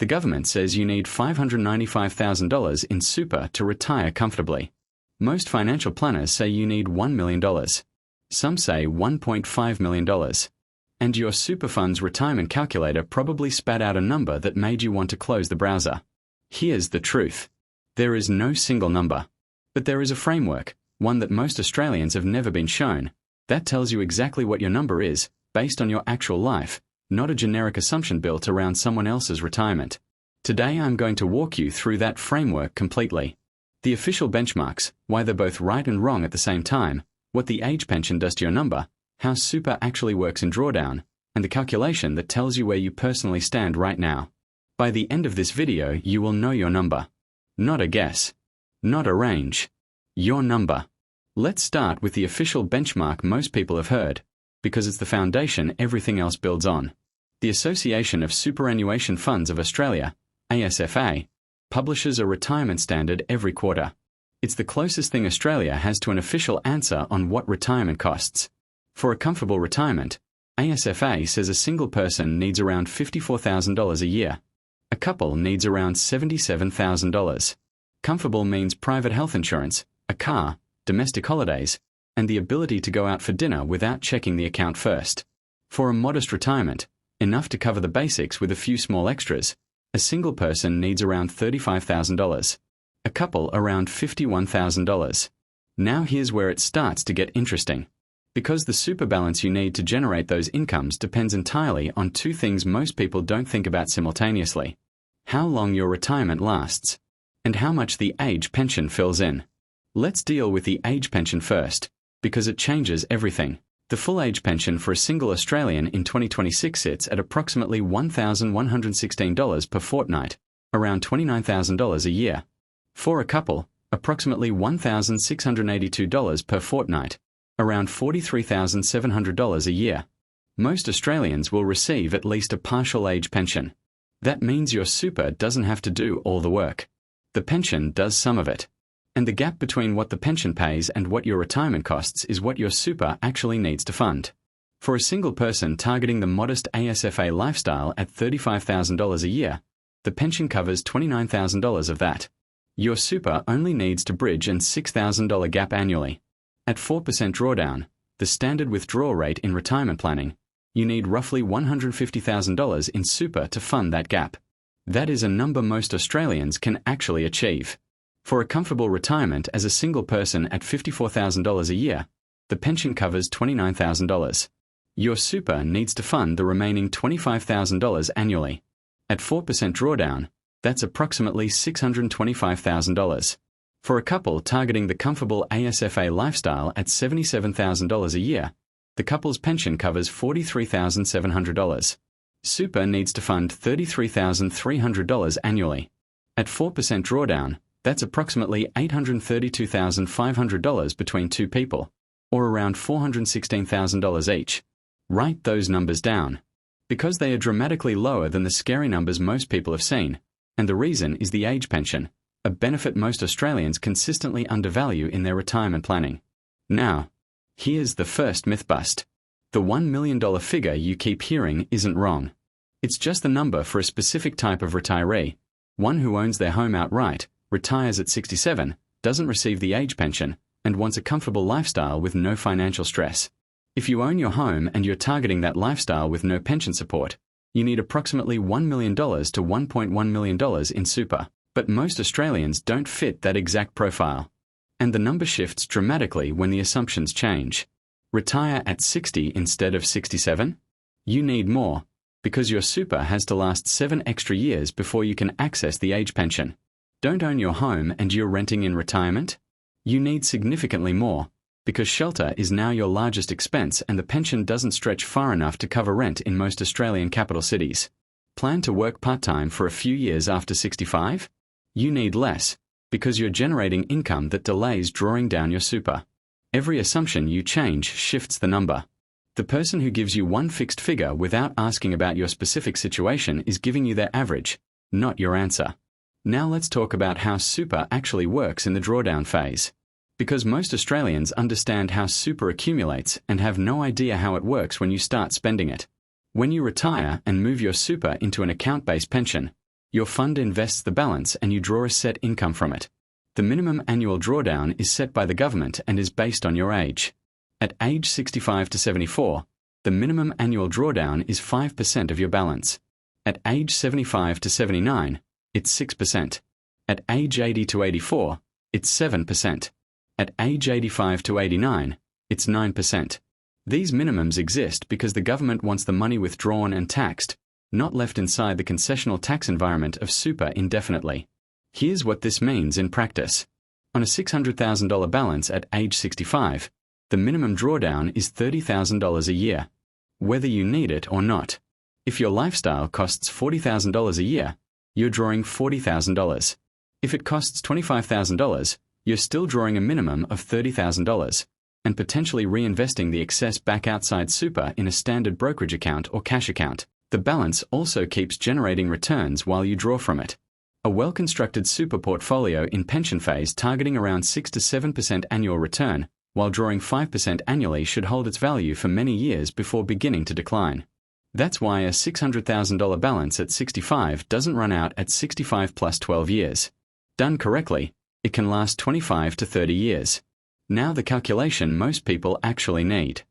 The government says you need $595,000 in super to retire comfortably. Most financial planners say you need $1 million. Some say $1.5 million. And your super fund's retirement calculator probably spat out a number that made you want to close the browser. Here's the truth. There is no single number. But there is a framework, one that most Australians have never been shown, that tells you exactly what your number is, based on your actual life, not a generic assumption built around someone else's retirement. Today I'm going to walk you through that framework completely. The official benchmarks, why they're both right and wrong at the same time, what the age pension does to your number, how super actually works in drawdown, and the calculation that tells you where you personally stand right now. By the end of this video, you will know your number. Not a guess. Not a range. Your number. Let's start with the official benchmark most people have heard, because it's the foundation everything else builds on. The Association of Superannuation Funds of Australia, ASFA, publishes a retirement standard every quarter. It's the closest thing Australia has to an official answer on what retirement costs. For a comfortable retirement, ASFA says a single person needs around $54,000 a year. A couple needs around $77,000. Comfortable means private health insurance, a car, domestic holidays, and the ability to go out for dinner without checking the account first. For a modest retirement, enough to cover the basics with a few small extras, a single person needs around $35,000. A couple around $51,000. Now here's where it starts to get interesting. Because the super balance you need to generate those incomes depends entirely on two things most people don't think about simultaneously. How long your retirement lasts, and how much the age pension fills in. Let's deal with the age pension first, because it changes everything. The full age pension for a single Australian in 2026 sits at approximately $1,116 per fortnight, around $29,000 a year. For a couple, approximately $1,682 per fortnight, around $43,700 a year. Most Australians will receive at least a partial age pension. That means your super doesn't have to do all the work. The pension does some of it. And the gap between what the pension pays and what your retirement costs is what your super actually needs to fund. For a single person targeting the modest ASFA lifestyle at $35,000 a year, the pension covers $29,000 of that. Your super only needs to bridge an $6,000 gap annually. At 4% drawdown, the standard withdrawal rate in retirement planning, you need roughly $150,000 in super to fund that gap. That is a number most Australians can actually achieve. For a comfortable retirement as a single person at $54,000 a year, the pension covers $29,000. Your super needs to fund the remaining $25,000 annually. At 4% drawdown, that's approximately $625,000. For a couple targeting the comfortable ASFA lifestyle at $77,000 a year, the couple's pension covers $43,700. Super needs to fund $33,300 annually. At 4% drawdown, that's approximately $832,500 between two people, or around $416,000 each. Write those numbers down. Because they are dramatically lower than the scary numbers most people have seen, and the reason is the age pension, a benefit most Australians consistently undervalue in their retirement planning. Now, here's the first myth bust. The $1 million figure you keep hearing isn't wrong. It's just the number for a specific type of retiree, one who owns their home outright, retires at 67, doesn't receive the age pension, and wants a comfortable lifestyle with no financial stress. If you own your home and you're targeting that lifestyle with no pension support, you need approximately $1 million to $1.1 million in super. But most Australians don't fit that exact profile. And the number shifts dramatically when the assumptions change. Retire at 60 instead of 67? You need more, because your super has to last 7 extra years before you can access the age pension. Don't own your home and you're renting in retirement? You need significantly more, because shelter is now your largest expense and the pension doesn't stretch far enough to cover rent in most Australian capital cities. Plan to work part-time for a few years after 65? You need less, because you're generating income that delays drawing down your super. Every assumption you change shifts the number. The person who gives you one fixed figure without asking about your specific situation is giving you their average, not your answer. Now let's talk about how super actually works in the drawdown phase. Because most Australians understand how super accumulates and have no idea how it works when you start spending it. When you retire and move your super into an account-based pension, Your fund invests the balance and you draw a set income from it. The minimum annual drawdown is set by the government and is based on your age. At age 65 to 74, the minimum annual drawdown is 5% of your balance. At age 75 to 79, it's 6%. At age 80 to 84, it's 7%. At age 85 to 89, it's 9%. These minimums exist because the government wants the money withdrawn and taxed, not left inside the concessional tax environment of super indefinitely. Here's what this means in practice. On a $600,000 balance at age 65, the minimum drawdown is $30,000 a year, whether you need it or not. If your lifestyle costs $40,000 a year, you're drawing $40,000. If it costs $25,000, you're still drawing a minimum of $30,000 and potentially reinvesting the excess back outside super in a standard brokerage account or cash account. The balance also keeps generating returns while you draw from it. A well-constructed super portfolio in pension phase targeting around 6 to 7% annual return while drawing 5% annually should hold its value for many years before beginning to decline. That's why a $600,000 balance at 65 doesn't run out at 65 plus 12 years. Done correctly, it can last 25 to 30 years. Now the calculation most people actually need.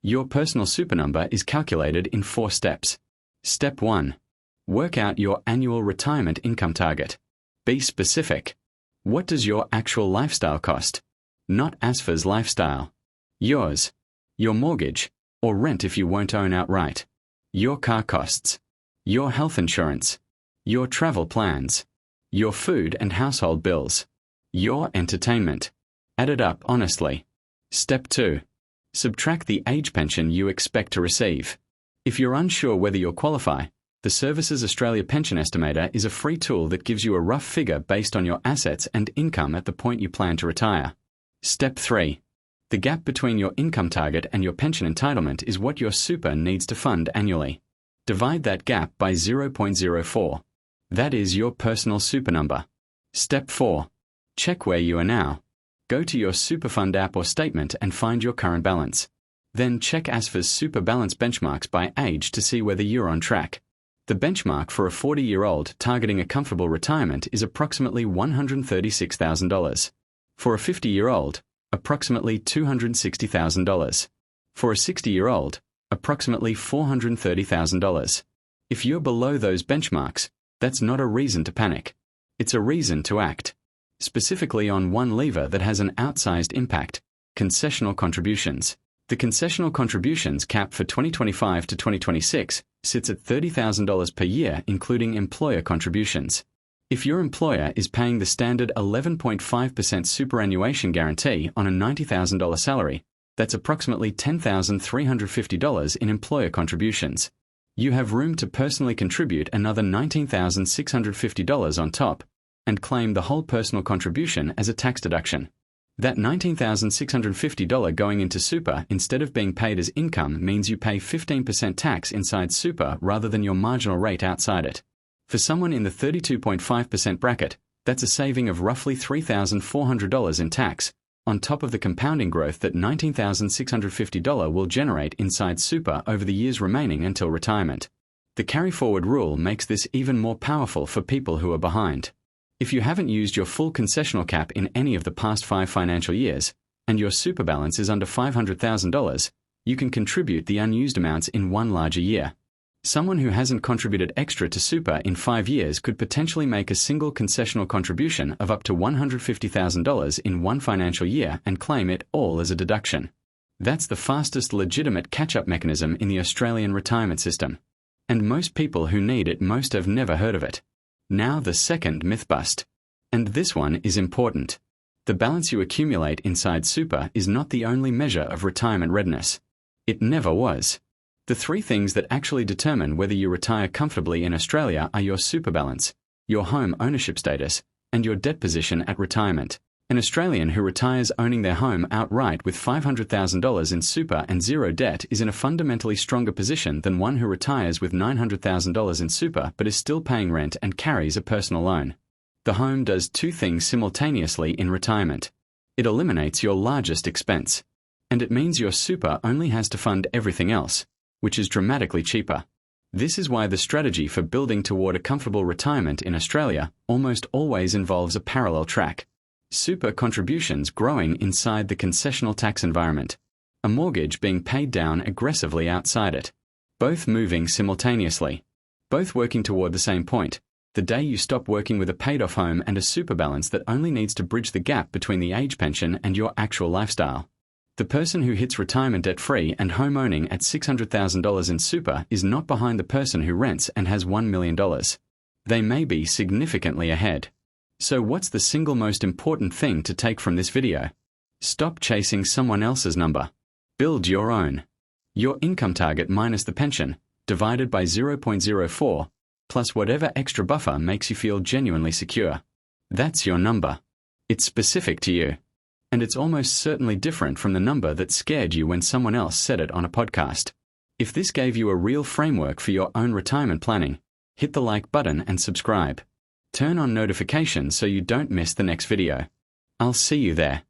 Your personal super number is calculated in 4 steps. Step 1. Work out your annual retirement income target. Be specific. What does your actual lifestyle cost? Not ASFA's lifestyle. Yours. Your mortgage, or rent if you won't own outright. Your car costs. Your health insurance. Your travel plans. Your food and household bills. Your entertainment. Add it up honestly. Step 2. Subtract the age pension you expect to receive. If you're unsure whether you'll qualify, the Services Australia Pension Estimator is a free tool that gives you a rough figure based on your assets and income at the point you plan to retire. Step 3. The gap between your income target and your pension entitlement is what your super needs to fund annually. Divide that gap by 0.04. That is your personal super number. Step 4. Check where you are now. Go to your super fund app or statement and find your current balance. Then check ASFA's super balance benchmarks by age to see whether you're on track. The benchmark for a 40-year-old targeting a comfortable retirement is approximately $136,000. For a 50-year-old, approximately $260,000. For a 60-year-old, approximately $430,000. If you're below those benchmarks, that's not a reason to panic. It's a reason to act. Specifically on one lever that has an outsized impact: concessional contributions. The concessional contributions cap for 2025 to 2026 sits at $30,000 per year, including employer contributions. If your employer is paying the standard 11.5% superannuation guarantee on a $90,000 salary, that's approximately $10,350 in employer contributions. You have room to personally contribute another $19,650 on top and claim the whole personal contribution as a tax deduction. That $19,650 going into super instead of being paid as income means you pay 15% tax inside super rather than your marginal rate outside it. For someone in the 32.5% bracket, that's a saving of roughly $3,400 in tax, on top of the compounding growth that $19,650 will generate inside super over the years remaining until retirement. The carry-forward rule makes this even more powerful for people who are behind. If you haven't used your full concessional cap in any of the past 5 financial years, and your super balance is under $500,000, you can contribute the unused amounts in one larger year. Someone who hasn't contributed extra to super in 5 years could potentially make a single concessional contribution of up to $150,000 in one financial year and claim it all as a deduction. That's the fastest legitimate catch-up mechanism in the Australian retirement system. And most people who need it most have never heard of it. Now the second myth bust. And this one is important. The balance you accumulate inside super is not the only measure of retirement readiness. It never was. The 3 things that actually determine whether you retire comfortably in Australia are your super balance, your home ownership status, and your debt position at retirement. An Australian who retires owning their home outright with $500,000 in super and 0 debt is in a fundamentally stronger position than one who retires with $900,000 in super but is still paying rent and carries a personal loan. The home does 2 things simultaneously in retirement. It eliminates your largest expense, and it means your super only has to fund everything else, which is dramatically cheaper. This is why the strategy for building toward a comfortable retirement in Australia almost always involves a parallel track. Super contributions growing inside the concessional tax environment, a mortgage being paid down aggressively outside it, both moving simultaneously, both working toward the same point, the day you stop working with a paid-off home and a super balance that only needs to bridge the gap between the age pension and your actual lifestyle. The person who hits retirement debt-free and home owning at $600,000 in super is not behind the person who rents and has $1 million. They may be significantly ahead. So what's the single most important thing to take from this video? Stop chasing someone else's number. Build your own. Your income target minus the pension, divided by 0.04, plus whatever extra buffer makes you feel genuinely secure. That's your number. It's specific to you. And it's almost certainly different from the number that scared you when someone else said it on a podcast. If this gave you a real framework for your own retirement planning, hit the like button and subscribe. Turn on notifications so you don't miss the next video. I'll see you there.